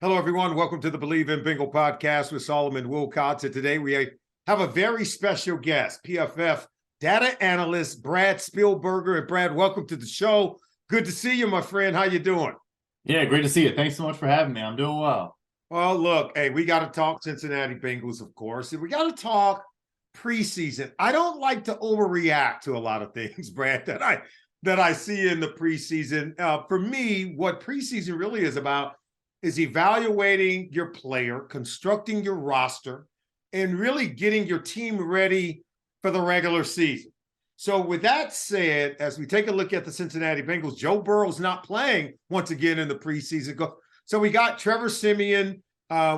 Hello, everyone. Welcome to the Believe in Bengal podcast with Solomon Wilcots. And today we have a very special guest, PFF data analyst Brad Spielberger. And Brad, welcome to the show. Good to see you, my friend. How you doing? Yeah, great to see you. Thanks so much for having me. I'm doing well. Well, look, hey, we got to talk Cincinnati Bengals, of course, and we got to talk preseason. I don't like to overreact to a lot of things, Brad, that I see in the preseason. For me, what preseason really is about is evaluating your player, constructing your roster, and really getting your team ready for the regular season. So with that said, as we take a look at the Cincinnati Bengals, Joe Burrow's not playing once again in the preseason. So we got Trevor Siemian,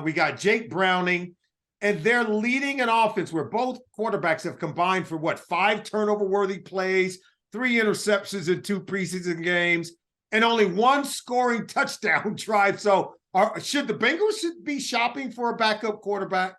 we got Jake Browning, and they're leading an offense where both quarterbacks have combined for 5 turnover-worthy plays, 3 interceptions in 2 preseason games, and only 1 scoring touchdown drive. So should the Bengals be shopping for a backup quarterback?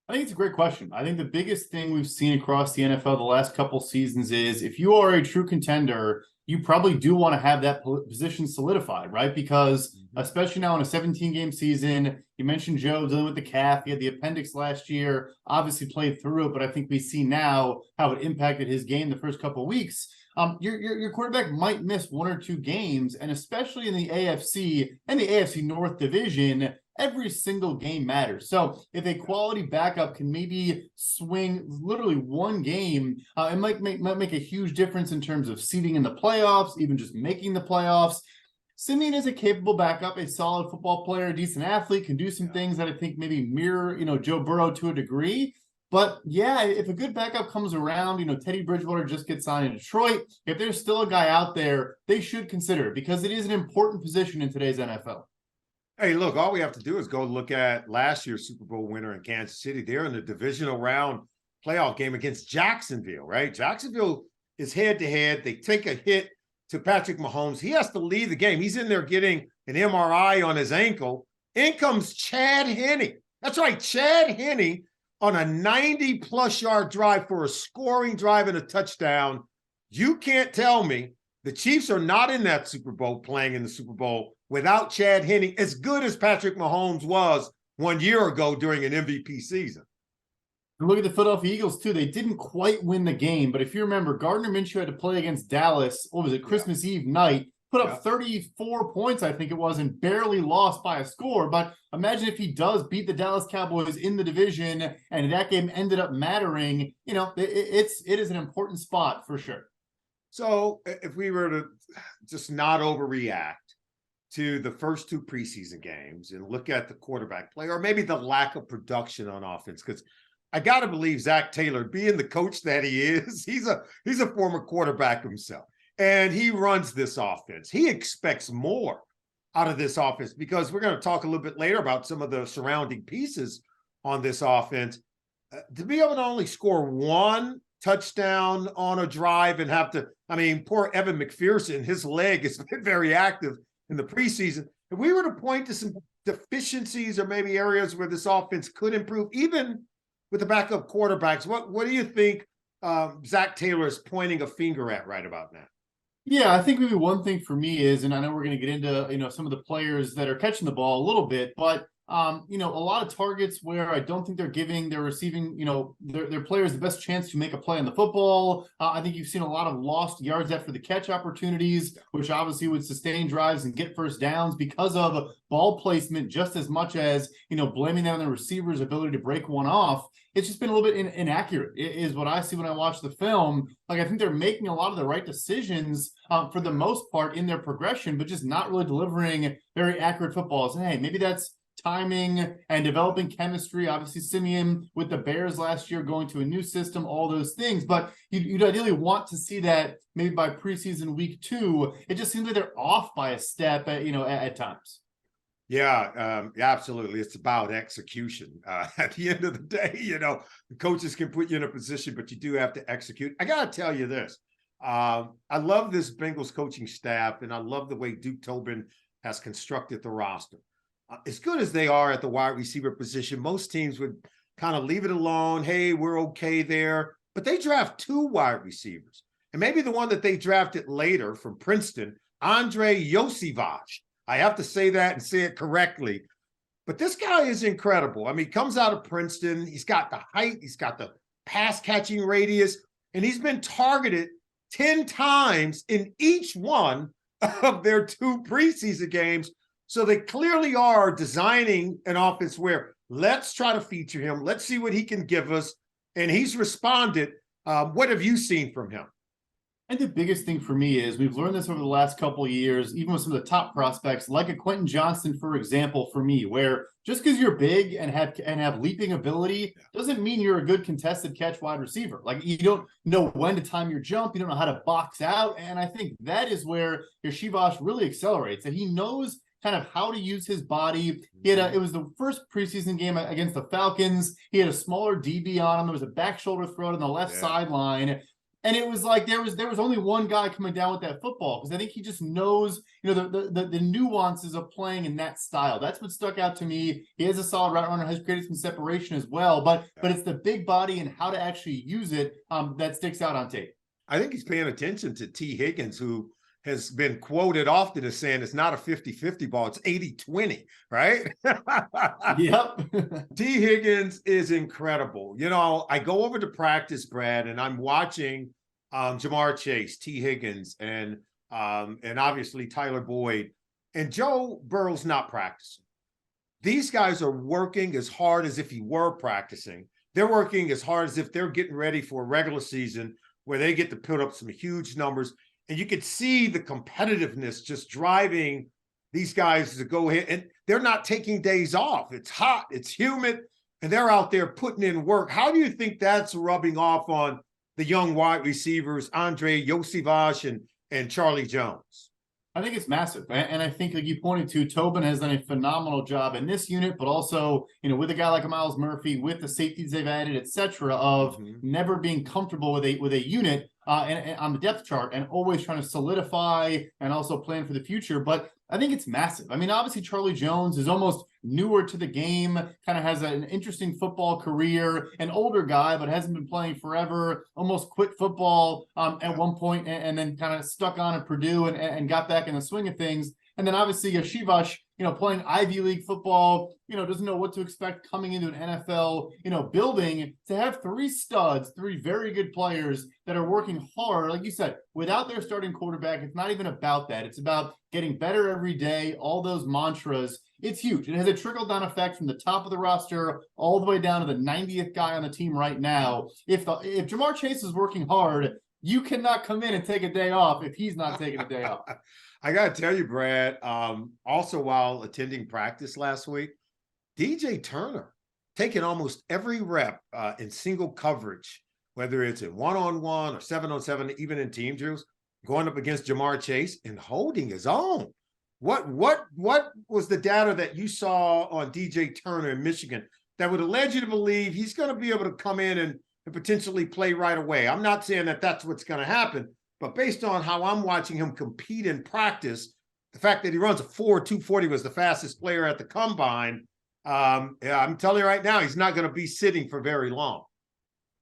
I think it's a great question. I think the biggest thing we've seen across the NFL the last couple seasons is if you are a true contender, you probably do want to have that position solidified, right? Because especially now in a 17-game season, you mentioned Joe dealing with the calf. He had the appendix last year, obviously played through it, but I think we see now how it impacted his game the first couple of weeks. Your quarterback might miss 1 or 2 games, and especially in the AFC and the AFC North division, every single game matters. So if a quality backup can maybe swing literally 1 game, it might make a huge difference in terms of seeding in the playoffs, even just making the playoffs. Siemian is a capable backup, a solid football player, a decent athlete, can do some things that I think maybe mirror, Joe Burrow to a degree. But yeah, if a good backup comes around, Teddy Bridgewater just gets signed in Detroit. If there's still a guy out there, they should consider it because it is an important position in today's NFL. Hey, look, all we have to do is go look at last year's Super Bowl winner in Kansas City. They're in the divisional round playoff game against Jacksonville, right? Jacksonville is head-to-head. They take a hit to Patrick Mahomes. He has to leave the game. He's in there getting an MRI on his ankle. In comes Chad Henne. That's right, Chad Henne on a 90-plus yard drive for a scoring drive and a touchdown. You can't tell me the Chiefs are not in that Super Bowl playing in the Super Bowl without Chad Henne, as good as Patrick Mahomes was 1 year ago during an MVP season. And look at the Philadelphia Eagles, too. They didn't quite win the game, but if you remember, Gardner Minshew had to play against Dallas, Christmas Eve night, put up 34 points, I think it was, and barely lost by a score. But imagine if he does beat the Dallas Cowboys in the division and that game ended up mattering. It is an important spot for sure. So if we were to just not overreact to the first 2 preseason games and look at the quarterback play or maybe the lack of production on offense, because I got to believe Zach Taylor, being the coach that he is, he's a former quarterback himself, and he runs this offense. He expects more out of this offense because we're going to talk a little bit later about some of the surrounding pieces on this offense. To be able to only score 1 touchdown on a drive and have to, poor Evan McPherson, his leg has been very active in the preseason. If we were to point to some deficiencies or maybe areas where this offense could improve, even with the backup quarterbacks, what do you think Zach Taylor is pointing a finger at right about now? Yeah, I think maybe one thing for me is, and I know we're going to get into, some of the players that are catching the ball a little bit, but a lot of targets where I don't think they're giving their receiving, their players the best chance to make a play on the football. I think you've seen a lot of lost yards after the catch opportunities, which obviously would sustain drives and get first downs because of ball placement, just as much as, blaming that on the receiver's ability to break one off. It's just been a little bit inaccurate is what I see when I watch the film. Like, I think they're making a lot of the right decisions for the most part in their progression, but just not really delivering very accurate footballs. And hey, maybe that's timing and developing chemistry. Obviously, Siemian with the Bears last year, going to a new system, all those things. But you'd ideally want to see that maybe by preseason week 2. It just seems like they're off by a step at times. Yeah, absolutely. It's about execution. At the end of the day, the coaches can put you in a position, but you do have to execute. I got to tell you this. I love this Bengals coaching staff, and I love the way Duke Tobin has constructed the roster. As good as they are at the wide receiver position, most teams would kind of leave it alone. Hey, we're okay there. But they draft 2 wide receivers. And maybe the one that they drafted later from Princeton, Andre Yosivage, I have to say that and say it correctly. But this guy is incredible. I mean, he comes out of Princeton. He's got the height. He's got the pass catching radius. And he's been targeted 10 times in each one of their 2 preseason games. So they clearly are designing an offense where let's try to feature him. Let's see what he can give us. And he's responded. What have you seen from him? And the biggest thing for me is we've learned this over the last couple of years, even with some of the top prospects, like a Quentin Johnston, for example, for me, where just because you're big and have leaping ability doesn't mean you're a good contested catch wide receiver. Like, you don't know when to time your jump, you don't know how to box out. And I think that is where Yoshivash really accelerates, that he knows kind of how to use his body. It was the first preseason game against the Falcons. He had a smaller DB on him. There was a back shoulder throw on the left sideline. And it was like there was only one guy coming down with that football, because I think he just knows, the nuances of playing in that style. That's what stuck out to me. He is a solid route runner, has created some separation as well, but it's the big body and how to actually use it that sticks out on tape. I think he's paying attention to T. Higgins, who has been quoted often as saying it's not a 50-50 ball, it's 80-20, right? Yep. T. Higgins is incredible. I go over to practice, Brad, and I'm watching Jamar Chase, T. Higgins, and obviously Tyler Boyd, and Joe Burrow's not practicing. These guys are working as hard as if he were practicing. They're working as hard as if they're getting ready for a regular season where they get to put up some huge numbers. And you could see the competitiveness just driving these guys to go ahead. And they're not taking days off. It's hot, it's humid, and they're out there putting in work. How do you think that's rubbing off on the young wide receivers, Andre Yoshivash and Charlie Jones? I think it's massive. And I think, like you pointed to, Tobin has done a phenomenal job in this unit, but also, with a guy like Miles Murphy, with the safeties they've added, et cetera, of never being comfortable with a unit and on the depth chart, and always trying to solidify and also plan for the future. But I think it's massive. I mean, obviously Charlie Jones is almost newer to the game, kind of has an interesting football career, an older guy, but hasn't been playing forever, almost quit football at one point, and then kind of stuck on at Purdue and got back in the swing of things. And then obviously Yoshivash, playing Ivy League football, doesn't know what to expect coming into an NFL, building. To have 3 studs, 3 very good players that are working hard, like you said, without their starting quarterback, it's not even about that. It's about getting better every day, all those mantras. It's huge. It has a trickle-down effect from the top of the roster all the way down to the 90th guy on the team right now. If Jamar Chase is working hard, you cannot come in and take a day off if he's not taking a day off. I got to tell you, Brad, also while attending practice last week, DJ Turner taking almost every rep in single coverage, whether it's in one-on-one or 7-on-7, even in team drills, going up against Jamar Chase and holding his own. What was the data that you saw on DJ Turner in Michigan that would have led you to believe he's going to be able to come in and potentially play right away? I'm not saying that that's what's going to happen, but based on how I'm watching him compete in practice, the fact that he runs a 4.240, was the fastest player at the combine. I'm telling you right now, he's not going to be sitting for very long.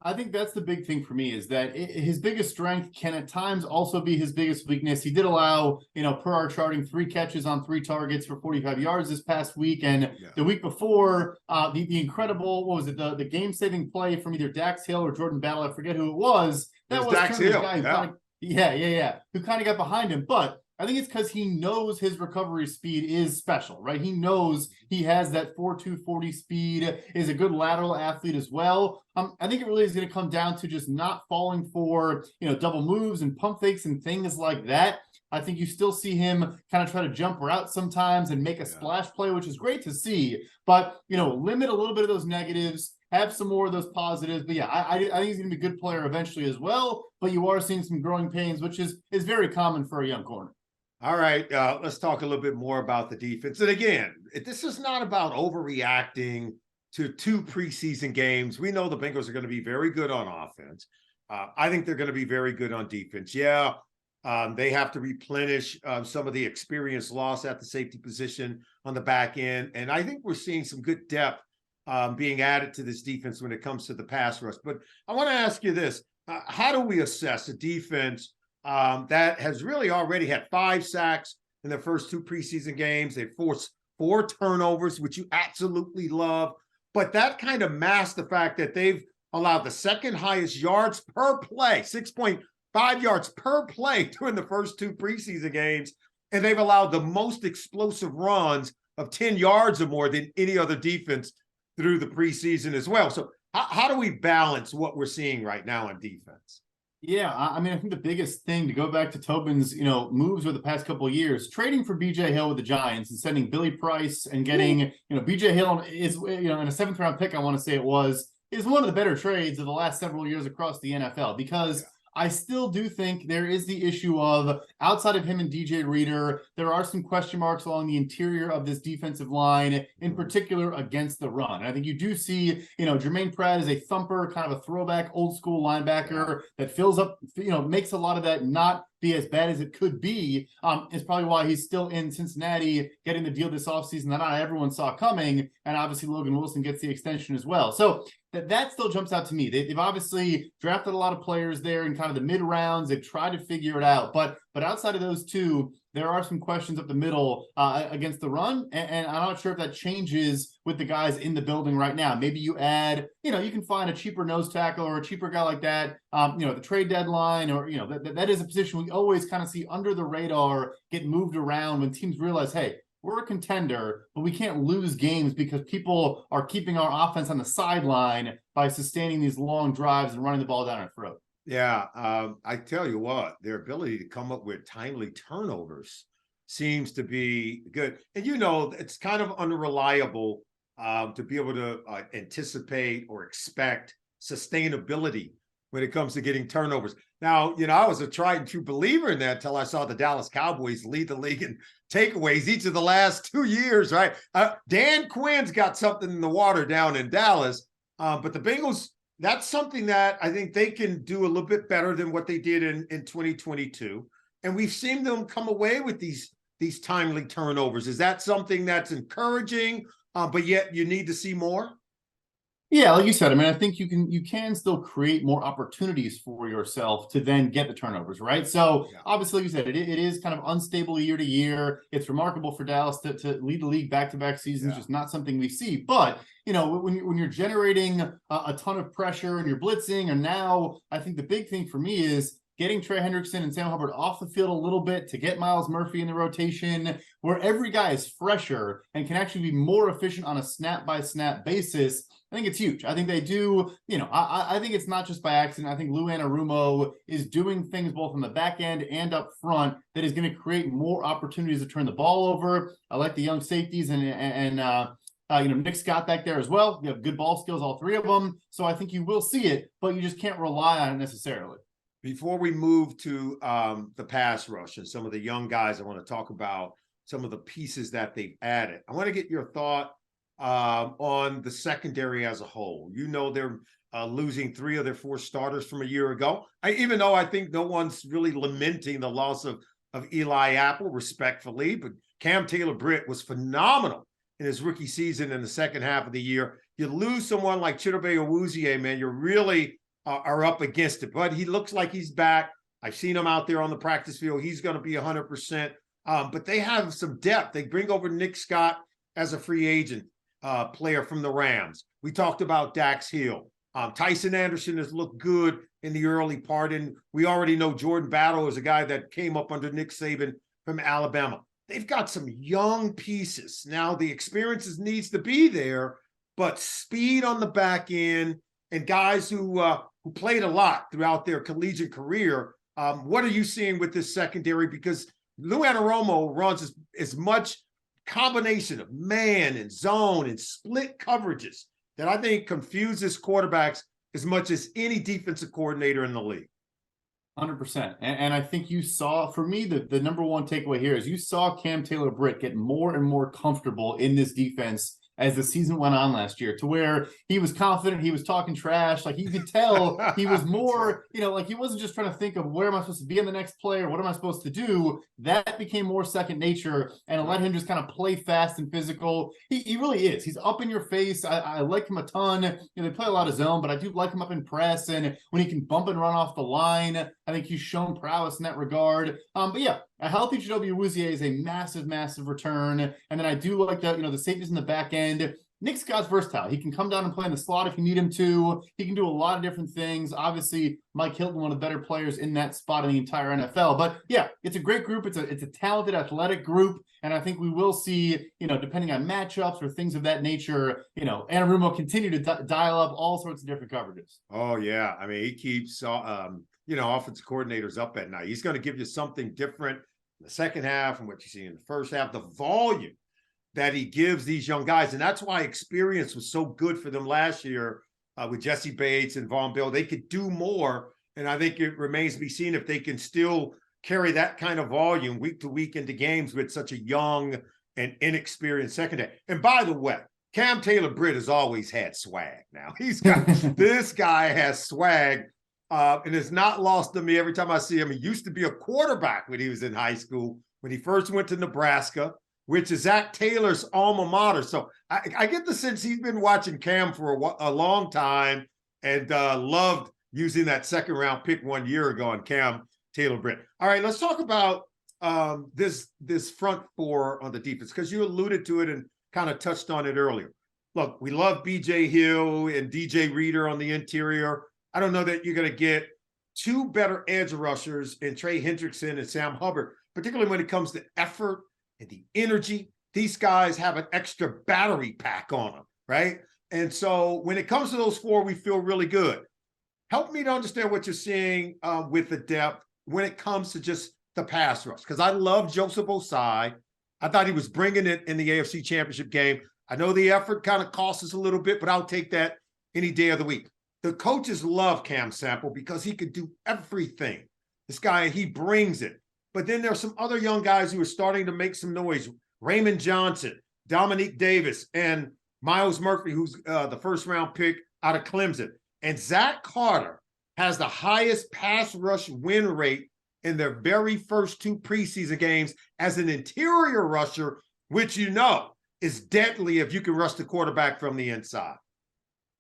I think that's the big thing for me, is that his biggest strength can at times also be his biggest weakness. He did allow, per our charting, 3 catches on 3 targets for 45 yards this past week. And the week before, the incredible, what was it, the game-saving play from either Dax Hill or Jordan Battle, I forget who it was. That was Dax Hill. Who kind of got behind him. But I think it's because he knows his recovery speed is special, right? He knows he has that 4.240 speed, is a good lateral athlete as well. I think it really is going to come down to just not falling for, double moves and pump fakes and things like that. I think you still see him kind of try to jump route sometimes and make a splash play, which is great to see. But, limit a little bit of those negatives, have some more of those positives. But I think he's going to be a good player eventually as well. But you are seeing some growing pains, which is very common for a young corner. All right, let's talk a little bit more about the defense. And again, this is not about overreacting to 2 preseason games. We know the Bengals are going to be very good on offense. I think they're going to be very good on defense. They have to replenish some of the experience lost at the safety position on the back end. And I think we're seeing some good depth being added to this defense when it comes to the pass rush. But I want to ask you this. How do we assess a defense that has really already had 5 sacks, in their first 2 preseason games. They forced 4 turnovers, which you absolutely love. But that kind of masks the fact that they've allowed the second highest yards per play, 6.5 yards per play during the first 2 preseason games. And they've allowed the most explosive runs of 10 yards or more than any other defense through the preseason as well. So how do we balance what we're seeing right now on defense? Yeah, I mean, I think the biggest thing, to go back to Tobin's, moves over the past couple of years, trading for BJ Hill with the Giants and sending Billy Price and getting, BJ Hill is, in a 7th round pick, I want to say it was, is one of the better trades of the last several years across the NFL, because I still do think there is the issue of, outside of him and DJ Reader, there are some question marks along the interior of this defensive line, in particular against the run. And I think you do see, Jermaine Pratt is a thumper, kind of a throwback, old school linebacker that fills up, makes a lot of that not be as bad as it could be. Is probably why he's still in Cincinnati, getting the deal this offseason that not everyone saw coming. And obviously Logan Wilson gets the extension as well. So that still jumps out to me. They've obviously drafted a lot of players there in kind of the mid rounds. They've tried to figure it out. But outside of those 2, there are some questions up the middle against the run. And I'm not sure if that changes with the guys in the building right now. Maybe you add, you can find a cheaper nose tackle or a cheaper guy like that, the trade deadline, or, that is a position we always kind of see under the radar get moved around when teams realize, hey, we're a contender, but we can't lose games because people are keeping our offense on the sideline by sustaining these long drives and running the ball down our throat. Yeah, I tell you what, their ability to come up with timely turnovers seems to be good. And, it's kind of unreliable to be able to anticipate or expect sustainability when it comes to getting turnovers. Now, I was a tried and true believer in that until I saw the Dallas Cowboys lead the league in takeaways each of the last 2 years, right? Dan Quinn's got something in the water down in Dallas, but the Bengals, that's something that I think they can do a little bit better than what they did in 2022. And we've seen them come away with these timely turnovers. Is that something that's encouraging, but yet you need to see more? Yeah, like you said, I mean, I think you can still create more opportunities for yourself to then get the turnovers, right? So obviously, like you said, it is kind of unstable year to year. It's remarkable for Dallas to lead the league back-to-back seasons, just not something we see. But, when you're generating a ton of pressure and you're blitzing, and now I think the big thing for me is getting Trey Hendrickson and Sam Hubbard off the field a little bit to get Miles Murphy in the rotation, where every guy is fresher and can actually be more efficient on a snap-by-snap basis. I think it's huge. I think they do, I think it's not just by accident. I think Lou Anarumo is doing things both on the back end and up front that is going to create more opportunities to turn the ball over. I like the young safeties and Nick Scott back there as well. You have good ball skills, all 3 of them. So I think you will see it, but you just can't rely on it necessarily. Before we move to the pass rush and some of the young guys, I want to talk about some of the pieces that they've added. I want to get your thought on the secondary as a whole. They're losing 3 of their 4 starters from a year ago. Even though I think no one's really lamenting the loss of Eli Apple, respectfully, but Cam Taylor-Britt was phenomenal in his rookie season in the second half of the year. You lose someone like Chidobe Awuzie, man, you're really are up against it. But he looks like he's back. I've seen him out there on the practice field. He's going to be 100%. But they have some depth. They bring over Nick Scott as a free agent player from the Rams. We talked about Dax Hill. Tyson Anderson has looked good in the early part, and we already know Jordan Battle is a guy that came up under Nick Saban from Alabama. They've got some young pieces. Now, the experience needs to be there, but speed on the back end and guys who played a lot throughout their collegiate career. What are you seeing with this secondary? Because Lou Anarumo runs as much combination of man and zone and split coverages that I think confuses quarterbacks as much as any defensive coordinator in the league. 100%. And I think you saw, for me, the number one takeaway here is you saw Cam Taylor-Britt get more and more comfortable in this defense as the season went on last year, to where he was confident, he was talking trash. Like, you could tell he was more, like, he wasn't just trying to think of where am I supposed to be in the next play or what am I supposed to do. That became more second nature, and it let him just kind of play fast and physical. He really is. He's up in your face. I like him a ton. They play a lot of zone, but I do like him up in press, and when he can bump and run off the line. I think he's shown prowess in that regard. But yeah, a healthy Chidobe Awuzie is a massive, massive return. And then I do like that, the safeties in the back end. Nick Scott's versatile. He can come down and play in the slot if you need him to. He can do a lot of different things. Obviously, Mike Hilton, one of the better players in that spot in the entire NFL. But yeah, it's a great group. It's a talented, athletic group. And I think we will see, depending on matchups or things of that nature, Anarumo continue to dial up all sorts of different coverages. Oh, yeah. I mean, he keeps, offensive coordinators up at night. He's going to give you something different in the second half from what you see in the first half. The volume that he gives these young guys. And that's why experience was so good for them last year with Jesse Bates and Von Bell. They could do more. And I think it remains to be seen if they can still carry that kind of volume week to week into games with such a young and inexperienced secondary. And by the way, Cam Taylor-Britt has always had swag now. He's got this guy has swag. And it's not lost to me every time I see him. He used to be a quarterback when he was in high school, when he first went to Nebraska, which is Zach Taylor's alma mater. So I get the sense he's been watching Cam for a long time and loved using that second round pick 1 year ago on Cam Taylor-Britt. All right, let's talk about this front four on the defense, because you alluded to it and kind of touched on it earlier. Look, we love BJ Hill and DJ Reader on the interior. I don't know that you're going to get two better edge rushers in Trey Hendrickson and Sam Hubbard, particularly when it comes to effort and the energy. These guys have an extra battery pack on them, right? And so when it comes to those four, we feel really good. Help me to understand what you're seeing with the depth when it comes to just the pass rush, because I love Joseph Osai. I thought he was bringing it in the AFC Championship game. I know the effort kind of costs us a little bit, but I'll take that any day of the week. The coaches love Cam Sample because he could do everything. This guy, he brings it. But then there's some other young guys who are starting to make some noise. Raymond Johnson, Dominique Davis, and Miles Murphy, who's the first-round pick out of Clemson. And Zach Carter has the highest pass rush win rate in their very first two preseason games as an interior rusher, which is deadly if you can rush the quarterback from the inside.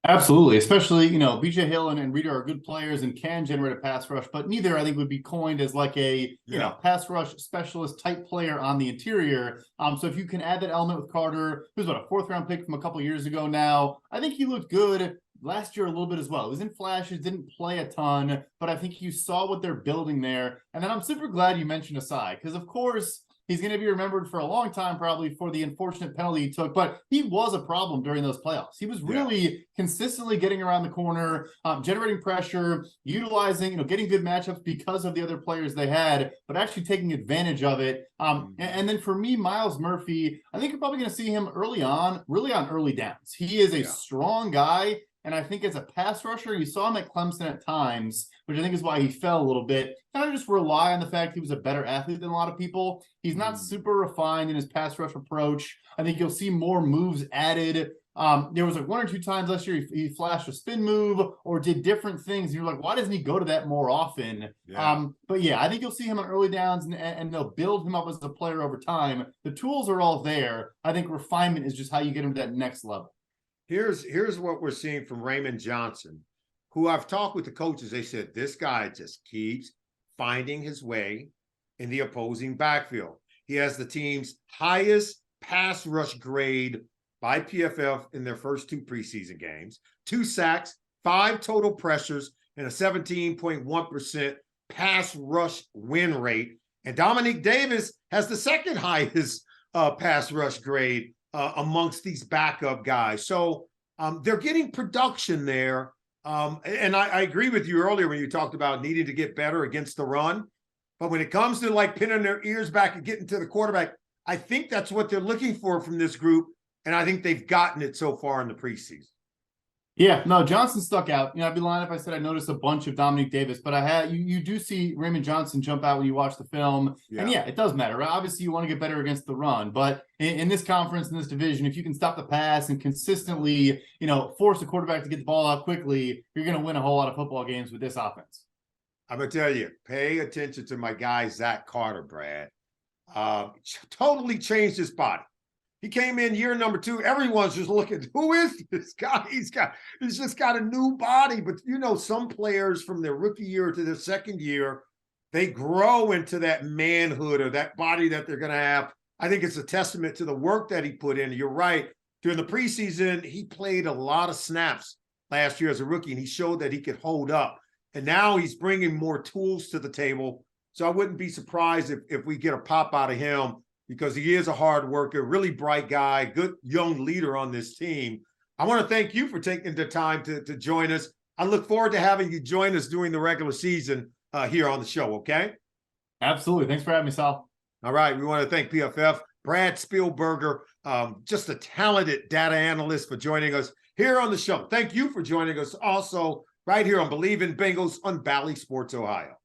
Absolutely, especially, BJ Hill and Reader are good players and can generate a pass rush, but neither, I think, would be coined as like a, pass rush specialist type player on the interior. So if you can add that element with Carter, who's a fourth-round pick from a couple years ago now, I think he looked good last year a little bit as well. He was in flashes, didn't play a ton, but I think you saw what they're building there. And then I'm super glad you mentioned Asai, because, of course, he's going to be remembered for a long time, probably, for the unfortunate penalty he took, but he was a problem during those playoffs. He was really consistently getting around the corner, generating pressure, utilizing, getting good matchups because of the other players they had, but actually taking advantage of it. And then for me, Miles Murphy, I think you're probably going to see him early on, really on early downs. He is a strong guy. And I think as a pass rusher, you saw him at Clemson at times, which I think is why he fell a little bit. Kind of just rely on the fact he was a better athlete than a lot of people. He's not super refined in his pass rush approach. I think you'll see more moves added. There was one or two times last year he flashed a spin move or did different things. You're like, why doesn't he go to that more often? But yeah, I think you'll see him on early downs and they'll build him up as a player over time. The tools are all there. I think refinement is just how you get him to that next level. Here's what we're seeing from Raymond Johnson, who I've talked with the coaches. They said this guy just keeps finding his way in the opposing backfield. He has the team's highest pass rush grade by PFF in their first two preseason games, 2 sacks, 5 total pressures, and a 17.1% pass rush win rate. And Dominique Davis has the second highest pass rush grade amongst these backup guys. So they're getting production there. And I agree with you earlier when you talked about needing to get better against the run. But when it comes to like pinning their ears back and getting to the quarterback, I think that's what they're looking for from this group. And I think they've gotten it so far in the preseason. Yeah, no, Johnson stuck out. I'd be lying if I said I noticed a bunch of Dominique Davis, but I had you do see Raymond Johnson jump out when you watch the film. And yeah, it does matter. Obviously, you want to get better against the run, but in this conference, in this division, if you can stop the pass and consistently, force the quarterback to get the ball out quickly, you're going to win a whole lot of football games with this offense. I'm going to tell you, pay attention to my guy, Zach Carter, Brad. Totally changed his body. He came in year number 2. Everyone's just looking, who is this guy? He's just got a new body. But you know, some players from their rookie year to their second year, they grow into that manhood or that body that they're going to have. I think it's a testament to the work that he put in. You're right. During the preseason, he played a lot of snaps last year as a rookie, and he showed that he could hold up. And now he's bringing more tools to the table. So I wouldn't be surprised if we get a pop out of him, because he is a hard worker, really bright guy, good young leader on this team. I want to thank you for taking the time to join us. I look forward to having you join us during the regular season here on the show, okay? Absolutely. Thanks for having me, Sal. All right. We want to thank PFF Brad Spielberger, just a talented data analyst, for joining us here on the show. Thank you for joining us also right here on Believe in Bengals on Bally Sports Ohio.